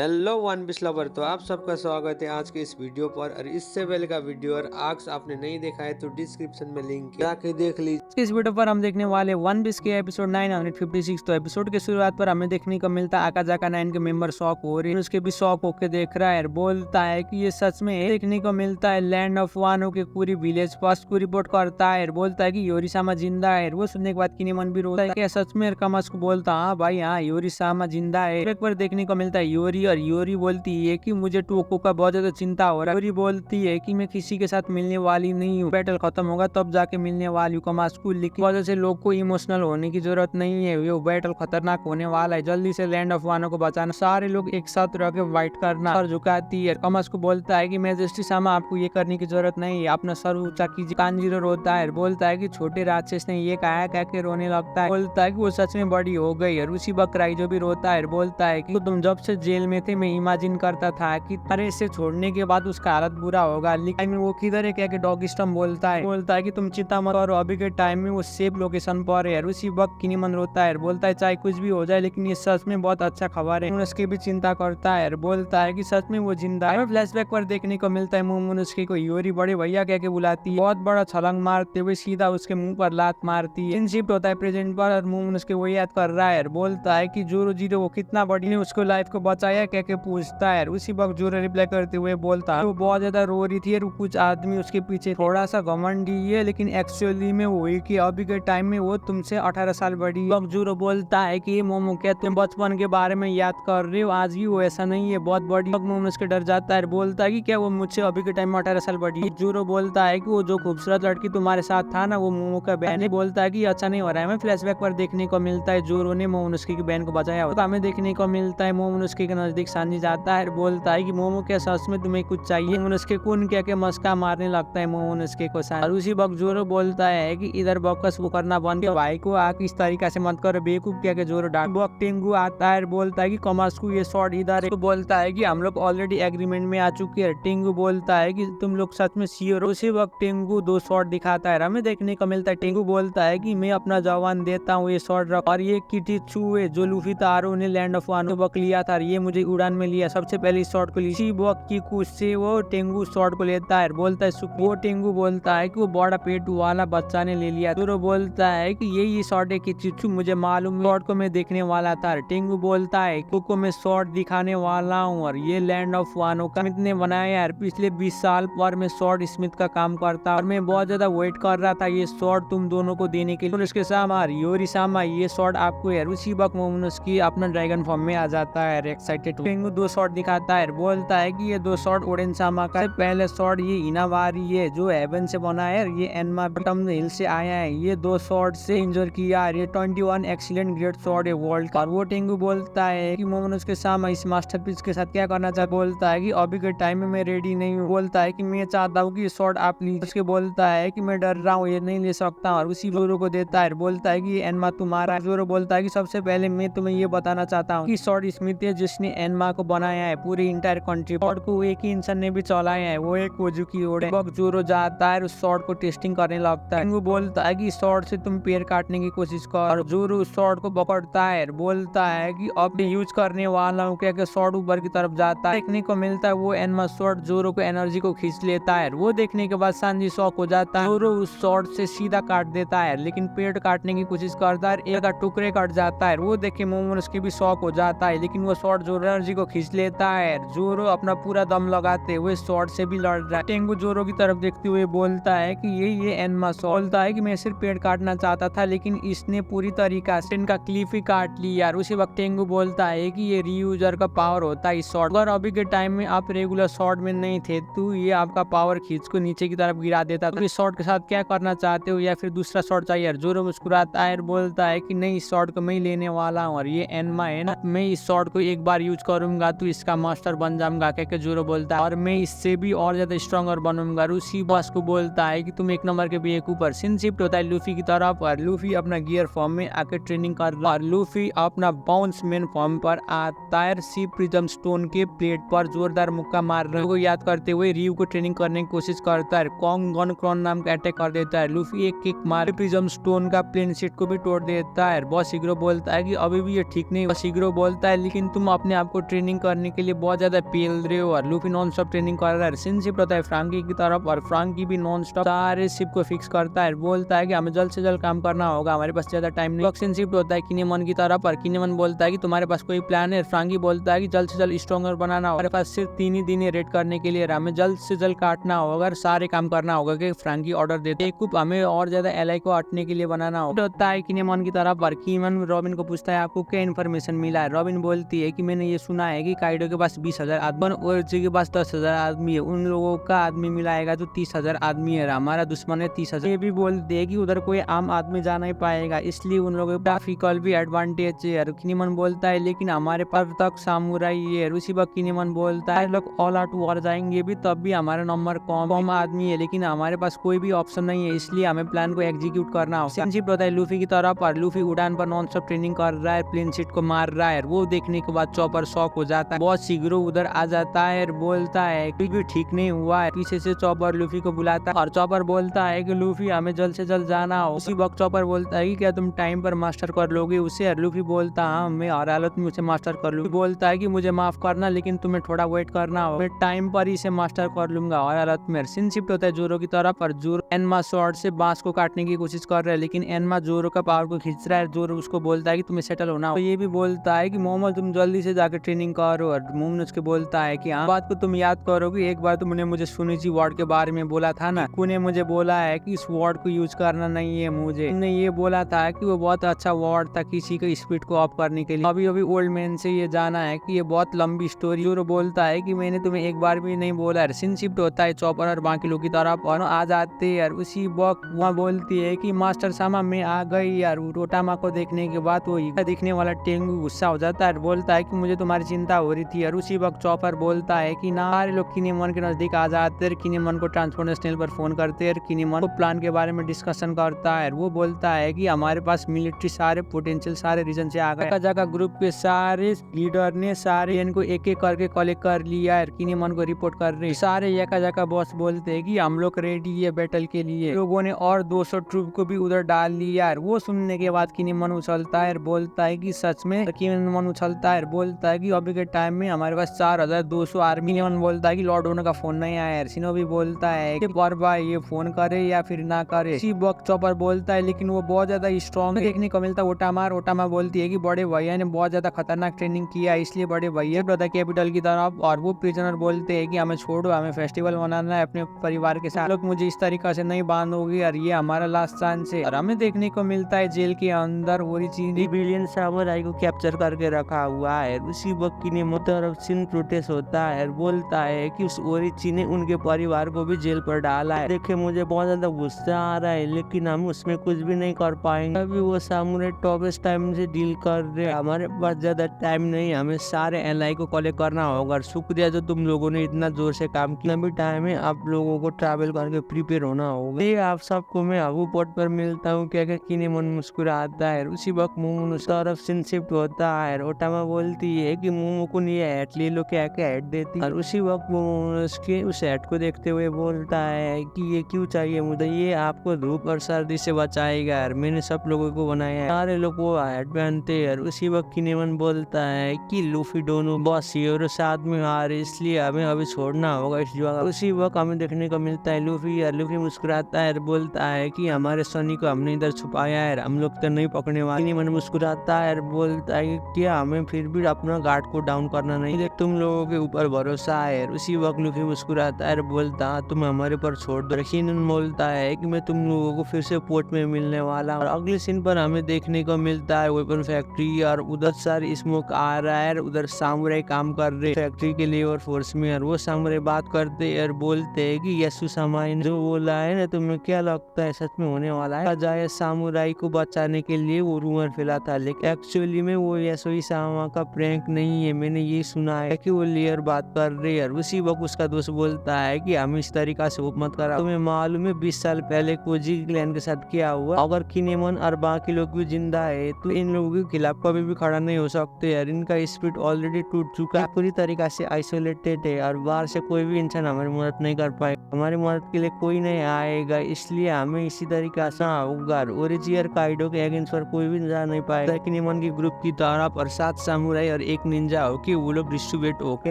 Hello one piece lover, तो आप सबका स्वागत है आज के इस वीडियो पर। और इससे पहले का वीडियो और आज आपने नहीं देखा है तो डिस्क्रिप्शन में लिंक है, जाके देख लीजिए। इस वीडियो पर हम देखने वाले वन पीस के एपिसोड 956। तो एपिसोड की शुरुआत पर हमें देखने को मिलता है आकाजाका 9 के मेंबर शॉक हो रही है, उसके भी शॉक होकर देख रहा है, बोलता है कि ये सच में है। देखने को मिलता है लैंड ऑफ वानो के पूरी विलेज पास को रिपोर्ट करता है, बोलता है कि योरीसामा जिंदा है। वो सुनने के बाद किनेमन भी रोता है, क्या सच में? कमस को बोलता हाँ भाई हाँ, योरीसामा जिंदा है। एक बार देखने को मिलता है योरी, और योरी बोलती है कि मुझे टोको का बहुत ज्यादा चिंता हो रहा है। योरी बोलती है कि मैं किसी के साथ मिलने वाली नहीं हूँ, बैटल खत्म होगा तब जाके मिलने वाली हूँ। कमास्कू लिखी वजह से लोग को इमोशनल होने की जरूरत नहीं है, वो बैटल खतरनाक होने वाला है, जल्दी से लैंड ऑफ वानो को बचाना, सारे लोग एक साथ रह के फाइट करना। सर झुकाती है। कमास्कू बोलता है कि मैजेस्टी सामा आपको ये करने की जरूरत नहीं है, अपना सर ऊंचा कीजिए। कांजीरो रोता है, बोलता है कि छोटे राक्षस ने ये कहा, कह के रोने लगता है, बोलता है कि वो सच में बड़ी हो गई है। उसी बकराई जो भी रोता है, बोलता है कि तुम जब से जेल में थे मैं इमेजिन करता था कि अरे से छोड़ने के बाद उसका हालत बुरा होगा, लेकिन वो किधर है, क्या के डॉग स्टम बोलता है कि तुम चिंता मत करो, अभी के टाइम में वो सेफ लोकेशन पर है। उसी वक्त किनीमन रोता है, बोलता है चाहे कुछ भी हो जाए लेकिन ये सच में बहुत अच्छा खबर है। उसकी भी चिंता करता है, बोलता है कि सच में वो जिंदा है। फ्लैशबैक पर देखने को मिलता है मोमोनोस्की को योरी बड़े भैया कह के बुलाती है, बहुत बड़ा छलांग मारते हुए सीधा उसके मुंह पर लात मारती है। शिफ्ट होता है प्रेजेंट पर, और मोमोनोस्की वो याद कर रहा है, बोलता है कि जोरो जीरो वो कितना बड़ी ने उसको लाइफ को बचाया कह के पूछता है। उसी वक्त जोरो रिप्लाई करते हुए बोलता है वो बहुत ज्यादा रो रही थी और कुछ आदमी उसके पीछे, थोड़ा सा घमंडी है लेकिन एक्चुअली में वो कि अभी के टाइम में वो तुमसे 18 साल बड़ी है। जोरो बोलता है कि मोमो क्या तुम बचपन के बारे में याद कर रहे हो, आज भी वो ऐसा नहीं है, बहुत बड़ी। मोमो उसके डर जाता है, बोलता है कि क्या वो मुझसे अभी के टाइम में 18 साल बड़ी है। जोरो बोलता है कि वो जो खूबसूरत लड़की तुम्हारे साथ था ना, वो मोमो का बहन है। बोलता है कि अच्छा नहीं हो रहा है। हमें फ्लैशबैक पर देखने को मिलता है जोरो ने मोमोनुस्की की बहन को बचाया होता। हमें देखने को मिलता है मोमोनुस्की के नजदीक सांजी जाता है, बोलता है कि मोमो क्या सच में तुम्हें कुछ चाहिए? मोमोनुस्की कौन क्या के मस्का मारने लगता है मोमोनुस्की को। और उसी वक्त जोरो बोलता है कि इधर बकस वो करना बंद कर, भाई को आके इस तरीका से मत करो, बेवकूफ क्या के जोरो डांट। वक्त टेंगू आता है, बोलता है कि कमास्कू ये शॉट इधर है। तो बोलता है कि हम लोग ऑलरेडी एग्रीमेंट में आ चुके हैं। टेंगू बोलता है कि तुम लोग सच में श्योर हो? उसी वक्त टेंगू 2 शॉट दिखाता है, हमें देखने को मिलता है टेंगू बोलता है कि मैं अपना जवान देता हूँ, ये शॉट रख। और ये किटी चू है जो लूफी तारो ने लैंड ऑफ वानो वक्त लिया था, ये मुझे उड़ान में लिया, सबसे पहले इस शॉट को ली। इसी वक्त की कुछ से वो टेंगू शॉट को लेता है, बोलता है वो टेंगू बोलता है कि वो बड़ा पेट वाला बच्चा ने ले लिया। जोरो बोलता है कि यही शॉट है कि चिच्चू मुझे मालूम, शॉट को मैं देखने वाला था। टेंगू बोलता है को मैं शॉट दिखाने वाला हूँ, और ये लैंड ऑफ वानो का स्मिथ ने बनाया है। पिछले 20 साल पर मैं शॉट स्मिथ का काम करता और मैं बहुत ज्यादा वेट कर रहा था ये शॉट तुम दोनों को देने के लिए। उसके सामा योरीसामा ये शॉट आपको है। उसी वक्त मोमोनुस्की अपना ड्रैगन फॉर्म में आ जाता है, एक्साइटेड। टेंगू 2 शॉट दिखाता है, बोलता है कि ये 2 शॉट ओडेनसामा का है। पहले शॉट ये इनावारी है जो हेवन से बना है, ये एनमा बटम हिल से आया है, ये 2 शॉट से इंजर किया है, ये 21 एक्सीलेंट ग्रेट शॉट है वर्ल्ड का। और वो टेंगू बोलता है कि मोमोनुस्की सामा इस मास्टरपीस के साथ क्या करना चाहता, बोलता है कि अभी के टाइम में मैं रेडी नहीं हूँ, बोलता है कि मैं चाहता हूँ कि शॉट आप लीजिए। उसके बोलता है कि मैं डर रहा हूँ, ये नहीं ले सकता, और उसी जोरो को देता है, बोलता है कि ये एनमा तुम्हारा है। जोरो बोलता है कि सबसे पहले मैं तुम्हें ये बताना चाहता हूँ कि शॉट स्मिथ है जिसने एनमा को बनाया है, पूरी इंटायर कंट्री। शॉट को एक ही इंसान ने भी चलाया है, वो एक कोजुकी ओडे। वक्त जोरो जाता है उस शॉट को टेस्टिंग करने लगता है। वो बोलता है कि शॉट से तुम पैर काटने की कोशिश कर। जोरो उस शॉट को पकड़ता है, बोलता है कि अब यूज करने वाला हूँ, क्या शॉट ऊपर की तरफ जाता है। देखने को मिलता है वो एनमा शॉट जोरो को एनर्जी को खींच लेता है। वो देखने के बाद सांजी शॉक हो जाता है। जोरो उस शॉट से सीधा काट देता है, लेकिन पेड़ काटने की कोशिश करता है, एक टुकड़े कट जाता है। वो देखे मोमोनुस्की भी शॉक हो जाता है, लेकिन वो शॉट जोरो एनर्जी को खींच लेता है। जोरो अपना पूरा दम लगाते हुए शॉट से भी लड़ रहा है। टेंगू जोरो की तरफ देखते हुए बोलता है कि ये एनमा शॉट। बोलता है कि मैं सिर्फ पेड़ काटना चाहता था, लेकिन इसने पूरी तरीका से इनका क्लिफ ही काट लिया। उसी वक्त टेंगू बोलता है कि ये रीयूजर का पावर होता है इस शॉट। अगर अभी के टाइम में आप रेगुलर शॉट में नहीं थे तो ये आपका पावर खींच को नीचे की तरफ गिरा देता। तो इस शॉट के साथ क्या करना चाहते हो, या फिर दूसरा शॉट चाहिए? जोरो मुस्कुराता है, बोलता है कि नहीं, इस शॉट को मैं ही लेने वाला हूँ, और ये एनमा है ना, मैं इस शॉट को एक बार यूज करूंगा तो इसका मास्टर बन जाऊंगा कह के जोरो बोलता है, और मैं इससे भी और ज्यादा स्ट्रॉन्गर बनूंगा। उसी बॉस को बोलता है कि तुम एक नंबर के भी एक ऊपर। सीन शिफ्ट होता है लूफी की तरफ, और लूफी अपना गियर फॉर्म में आके ट्रेनिंग कर रहा है, और लूफी अपना बाउंस मैन फॉर्म पर आता है। सी प्रिज्म स्टोन के प्लेट पर जोरदार मुक्का मार रहे को याद करते हुए रियू को ट्रेनिंग करने की कोशिश करता है। कॉन्ग गन क्रॉन नाम का अटैक कर देता है। लूफी एक किक मार प्रिज्म स्टोन का प्लेन शीट को भी तोड़ देता है। बॉस शीघ्र बोलता है कि अभी भी ये ठीक नहीं। बॉस शीघ्र बोलता है लेकिन तुम अपने आप को ट्रेनिंग करने के लिए बहुत ज्यादा पेल रहे हो और लूफी नॉन स्टॉप ट्रेनिंग कर रहा है। सिन शिफ्ट होता है फ्रांकी की तरफ और फ्रांकी भी नॉन स्टॉप सारे शिप को फिक्स करता है, बोलता है कि हमें जल्द से जल्द काम करना होगा, हमारे पास ज्यादा टाइम नहीं। सिन शिफ्ट होता है किनेमन की तरफ और किनेमन बोलता है कि तुम्हारे पास कोई प्लान है? फ्रांकी बोलता है कि जल्द से जल्द स्ट्रॉन्गर बनाना होगा, हमारे पास सिर्फ 3 ही दिन है रेड करने के लिए, हमें जल्द से जल्द काटना होगा और सारे काम करना होगा कि फ्रांकी ऑर्डर देते हैं। हमें और ज्यादा एलाई को हटने के लिए बनाना होता है किनेमन की तरफ और किनेमन रॉबिन को पूछता है आपको क्या इन्फॉर्मेशन मिला है। रॉबिन बोलती है कि मैंने ये सुना है कि काइडो के पास 20,000 आदमी और के पास 10,000 आदमी है, उन लोगों का आदमी मिलाएगा तो 30,000 आदमी है, हमारा दुश्मन है 30,000। ये भी बोलते है कि उधर कोई आम आदमी जा नहीं पाएगा, इसलिए उन लोगों का ग्राफिकल भी एडवांटेज है। किनेमन बोलता है लेकिन हमारे पास तक सामुराई है। उसी वक्त किनेमन बोलता है लोग ऑल आउट वॉर जाएंगे भी तब भी हमारा नंबर कम आदमी है, लेकिन हमारे पास कोई भी ऑप्शन नहीं है, इसलिए हमें प्लान को एग्जीक्यूट करना होगा। शिफ्ट होता है लूफी की तरफ और लूफी उड़ान पर नॉन स्टॉप ट्रेनिंग कर रहा है, प्लेन सीट को मार रहा है। वो देखने के बाद चॉपर शॉक हो जाता है, बहुत शीघ्र उधर आ जाता है और बोलता है कुछ भी ठीक नहीं हुआ है। पीछे से चॉपर लूफी को बुलाता है और चॉपर बोलता है कि लूफी हमें जल्द से जल्द जाना हो। उसी वक्त चॉपर बोलता है कि क्या तुम टाइम पर मास्टर कर लोगे उसे? और लूफी बोलता है हाँ मैं हर हालत में उसे मास्टर कर लूंगा। बोलता है कि मुझे माफ करना लेकिन तुम्हें थोड़ा वेट करना हो, मैं टाइम पर ही इसे मास्टर कर लूंगा हर हालत में। सीन शिफ्ट होता है जोरो की तरफ और जोरो एनमा शॉर्ट से बांस को काटने की कोशिश कर रहा है, लेकिन एनमा जोरो का पावर को खींच रहा है। जोरो उसको बोलता है कि तुम्हें सेटल होना हो। तो ये भी बोलता है कि मोहम्मद तुम जल्दी से जाकर ट्रेनिंग करो और मोहम्मद उसके बोलता है कि हाँ बात को तुम याद करोगे, एक बार तुमने मुझे सुनिची वार्ड के बारे में बोला था ना, तूने मुझे बोला है कि इस वार्ड को यूज करना नहीं है, मुझे तुमने ये बोला था कि वो बहुत अच्छा वार्ड था किसी का स्पीड को ऑफ करने के लिए। अभी अभी ओल्ड मैन से ये जाना है कि ये बहुत लंबी स्टोरी। जोरो बोलता है कि मैंने तुम्हें एक बार भी नहीं बोला है। सीन शिफ्ट होता है चॉपर और बाकी लोग की तरफ और आ जाते हैं यार। उसी वक्त वहाँ बोलती है कि मास्टर सामा मैं आ गई यार। रोटामा को देखने के बाद वो दिखने वाला टेंगू गुस्सा हो जाता है, बोलता है कि मुझे तुम्हारी चिंता हो रही थी। और उसी वक्त चॉपर बोलता है कि ना सारे लोग किनेमन के नजदीक आ जाते हैं, किनेमन को ट्रांसपोर्टेशनल पर फोन करते हैं, किनेमन को प्लान के बारे में डिस्कशन करता है। वो बोलता है कि हमारे पास मिलिट्री सारे पोटेंशियल सारे रीजन से आ गए। जगह ग्रुप के सारे लीडर ने सारे इनको एक एक करके कलेक्ट कर लिया है, किनेमन को रिपोर्ट कर रहे। सारे यका बॉस बोलते हैं कि हम लोग रेडी है बैटल के लिए। लोगों ने और 200 ट्रूप को भी उधर डाल लिया है। वो सुनने के बाद किनेमन उछलता है, बोलता है कि सच में? किनेमन उछलता है, बोलता है कि अभी के टाइम में हमारे पास 4,200 आर्मी। किनेमन बोलता है कि लॉर्ड ओनो का फोन नहीं आया है। शिनोबी बोलता है कि पर भाई ये फोन करे या फिर ना करे। इसी वक्त चॉपर बोलता है लेकिन वो बहुत ज्यादा स्ट्रॉन्ग देखने को मिलता है। ओटामा बोलती है कि बड़े भैया ने बहुत ज्यादा खतरनाक ट्रेनिंग किया है, इसलिए बड़े भैया ब्रदर कैपिटल की तरफ। और वो प्रिजनर बोलते हैं कि हमें छोड़ो, हमें फेस्टिवल मनाना है अपने परिवार के साथ, लोग मुझे इस तरीका से नहीं बांधोगे और ये हमारा लास्ट चांस है। और हमें देखने को मिलता है जेल के अंदर ओरिजिन बिलियन सामुराई को कैप्चर करके रखा हुआ है। उसी वक्त किनेमन तरफ सिन प्रोटेस्ट होता है, बोलता है कि उस ओरिजिन ने उनके परिवार को भी जेल पर डाला है। देखे मुझे बहुत ज्यादा गुस्सा आ रहा है लेकिन हम उसमें कुछ भी नहीं कर पाएंगे। अभी वो सामुराई टॉपेस्ट टाइम से डील कर रहे, हमारे पास ज्यादा टाइम नहीं, हमें सारे एलाई को कलेक्ट करना होगा। शुक्रिया जो तुम लोगों ने इतना जोर से काम किया, भी टाइम है आप लोगों को ट्रैवल करके प्रिपेयर होना होगा। ये आप सबको मैं आबू पोर्ट पर मिलता हूँ। क्या किनेमन मुस्कुराता है। उसी वक्त मोमो उस तरफ सिन शिफ्ट होता है। ओटामा बोलती है कि मोमो को ये हैट ले लो, क्या क्या हैट देती। और उसी वक्त मोमो उसके उस हैट को देखते हुए बोलता है कि ये क्यों चाहिए मुझे, ये आपको धूप और सर्दी से बचाएगा यार, मैंने सब लोगों को बनाया है। सारे लोग वो हैट पहनते हैं। उसी वक्त किनेमन बोलता है कि लूफी दोनों बॉस और साथ में आ रहे, इसलिए हमें अभी छोड़ना होगा इस जगह। उसी वक्त हमें देखने को मिलता है लूफी मुस्कुराता है, बोलता है कि हमारे सनी को हमने इधर छुपाया है, हम लोग तो नहीं पकड़ने वाले। किनेमन मुस्कुराता है, बोलता है कि हमें फिर भी अपना गार्ड को डाउन करना नहीं, देख तुम लोगों के ऊपर भरोसा है। उसी वक्त लूफी मुस्कुराता है, बोलता है तुम हमारे पर छोड़ दो। किनेमन बोलता है कि मैं तुम लोगों को फिर से पोर्ट में मिलने वाला। और अगले सीन पर हमें देखने को मिलता है वेपन फैक्ट्री और उधर सारी स्मोक आ रहा है। उधर सामुराई काम कर रहे फैक्ट्री के लेबर फोर्स में। और वो सामुराई बात करते और बोलते हैं कि यसु सामाई जो बोला है ना, तुम्हें क्या लगता है सच में होने वाला है? जाए सामुराई को बचाने के लिए वो रूमर फैला था, लेकिन एक्चुअली में वो यसु सामा का प्रैंक नहीं है। मैंने ये सुना है कि वो लेयर बात कर रहे हैं। उसी वक्त उसका दोस्त बोलता है कि हम इस तरीका से होप मत करा, तुम्हें मालूम है 20 साल पहले कोजी क्लैन के साथ क्या हुआ? अगर किनेमन और बाकी लोग भी जिंदा है तो इन लोगों के खिलाफ कभी भी खड़ा नहीं हो सकते यार। इनका स्पीड ऑलरेडी टूट चुका है, पूरी तरीका से आइसोलेटेड है और बाहर से कोई भी इंसान हमारी मदद नहीं कर पाए। हमारी मदद के लिए कोई नहीं आएगा, इसलिए हमें इसी तरीके से होगा। ओरोची और काइडो के अगेंस्ट पर कोई भी जा नहीं पाएगा। किनेमन की ग्रुप की तरफ और 7 सामुराई और 1 निंजा हो कि वो लोग डिस्ट्रीब्यूट होकर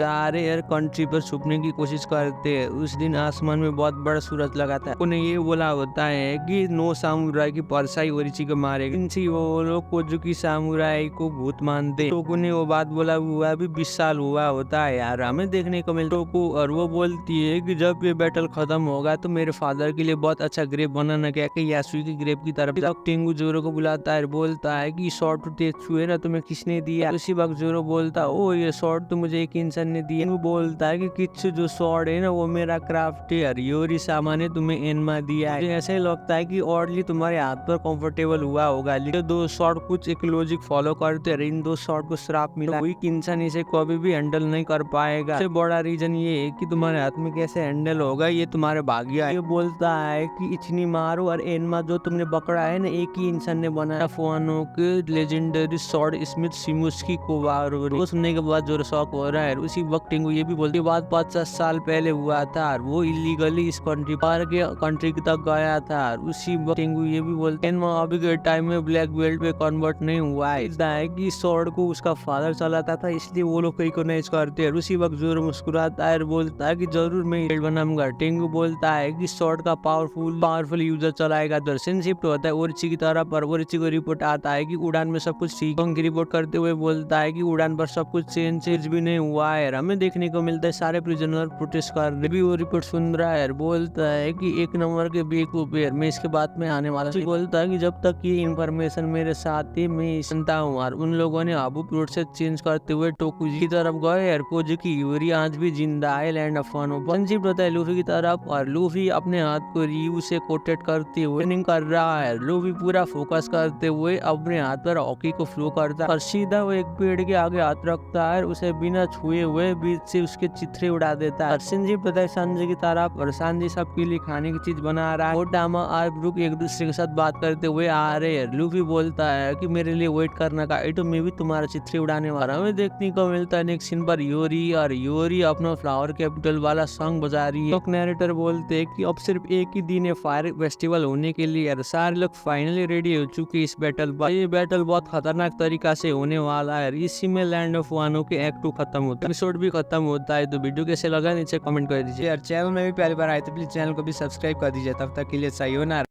सारे एयर कंट्री पर छुपने की कोशिश करते हैं। उस दिन आसमान में बहुत बड़ा सूरज लगा था। उन्हें ये बोला होता है कि 9 सामुराई की परछाई ओरोची को मारेगा। इनसे वो लोग कोजुकी सामुराई को भूत मानते। टोकू ने वो बात बोला हुआ भी 20 साल हुआ होता है यार, हमें देखने को मिलता टोकू। और वो बोलती है कि जब ये बैटल खत्म होगा तो मेरे फादर के लिए बहुत अच्छा ग्रेप बनाना, क्या कि यासुई की ग्रेप की तरफ। तब टेंगू जोरो को बुलाता है, बोलता है कि शॉर्ट टेत्सु है ना, तुम्हें किसने दिया? उसी वक्त जोरो बोलता है, ओ ये शॉर्ट तो मुझे एक इंसान ने दिया। टेंगू बोलता है कि किच्छु जो शॉर्ट है ना वो मेरा क्राफ्ट है, योरी सामा ने तुम्हें एनमा दिया है। मुझे ऐसे लगता है कि ऑर्डली तुम्हारे हाथ पर कंफर्टेबल हुआ होगा। लेकिन 2 शॉर्ट कुछ एक लॉजिक फॉलो करते रहे, इन 2 शॉर्ट को श्राप मिला। कोई इंसान इसे कभी भी हैंडल नहीं कर पाएगा। सबसे बड़ा रीजन ये है कि तुम्हारे हाथ में कैसे हैंडल होगा, ये तुम्हारे भाग्य है। ये बोलता है कि इचनी मारो और एनमा जो तुमने पकड़ा है ना, एक ही इंसान ने बनाया। फुआनो के लेजेंडरी स्वॉर्ड स्मिथ शिमुस्की कोवारो। वो सुनने के बाद जो शौक हो रहा है। उसी वक्त टेंगू ये भी बोलती बात 50 साल पहले हुआ था, वो इलीगली इस कंट्री पार के कंट्री तक गया था। उसी वक्त टेंगू ये भी बोलते एनमा अभी के टाइम में ब्लैक बेल्ट पे कन्वर्ट नहीं हुआ है कि स्वॉर्ड को उसका फादर चलाता था, इसलिए वो लोग रिकॉग्नाइज करते हैं। उसी वक्त जोरो मुस्कुराता है और बोलता है कि जरूर मैं बेल्ट बनाऊंगा। टेंगू बोलता है कि स्वॉर्ड का पावरफुल यूजर चलाएगा। दर्शन शिफ्ट होता है ओरोची की तरफ और ओरोची को रिपोर्ट आता है कि उड़ान में सब कुछ ठीक। की रिपोर्ट करते हुए बोलता है कि उड़ान पर सब कुछ चेंज भी नहीं हुआ है। हमें देखने को मिलता है सारे प्रिजनर प्रोटेस्ट कर रहे भी। वो रिपोर्ट सुन रहा है, बोलता है कि 1 नंबर के बेवकूफ है, मैं इसके बाद में आने वाला। बोलता है कि जब तक ये इन्फॉर्मेशन मेरे साथ है मैं सुनता हूँ। और उन लोगों ने आबू प्लॉट से चेंज करते हुए टोकुजी की तरफ गए। कोजुकी यूरी आज भी जिंदा है लैंड ऑफ वानो। संजीव होता है लूफी की तरफ और लूफी अपने हाथ को रियू से कोटेड करते हुए रनिंग कर रहा है। लूफी पूरा फोकस करते हुए अपने हाथ पर हॉकी को फ्लो करता है और सीधा वो एक पेड़ के आगे हाथ रखता है, उसे बिना छुए हुए बीच से उसके चित्रे उड़ा देता है। संजीव पता है संजय की तरफ और संजय सबके लिए खाने की चीज बना रहा है। ओटामा और ब्रुक एक दूसरे के साथ बात करते हुए आ रहे हैं। लूफी बोलता है कि मेरे लिए वेट करना का तो मैं भी तुम्हारा चित्रे उड़ाने वाला। हमें देखने को मिलता है नेक्स्ट सीन पर योरी अपना फ्लावर कैपिटल वाला सॉन्ग बजा रही है। तो नैरेटर बोलते हैं कि अब सिर्फ एक ही दिन है फायर फेस्टिवल होने के लिए और सारे लोग फाइनली रेडी हो चुके इस बैटल पर। ये बैटल बहुत खतरनाक तरीका से होने वाला है। इसी में लैंड ऑफ वानो के एक्ट 2 खत्म होता है, एपिसोड भी खत्म होता है। तो वीडियो कैसे लगा नीचे कमेंट कर दीजिए। यार चैनल में भी पहली बार आए तो प्लीज चैनल को भी सब्सक्राइब कर दीजिए। तब तक के लिए सायोनारा।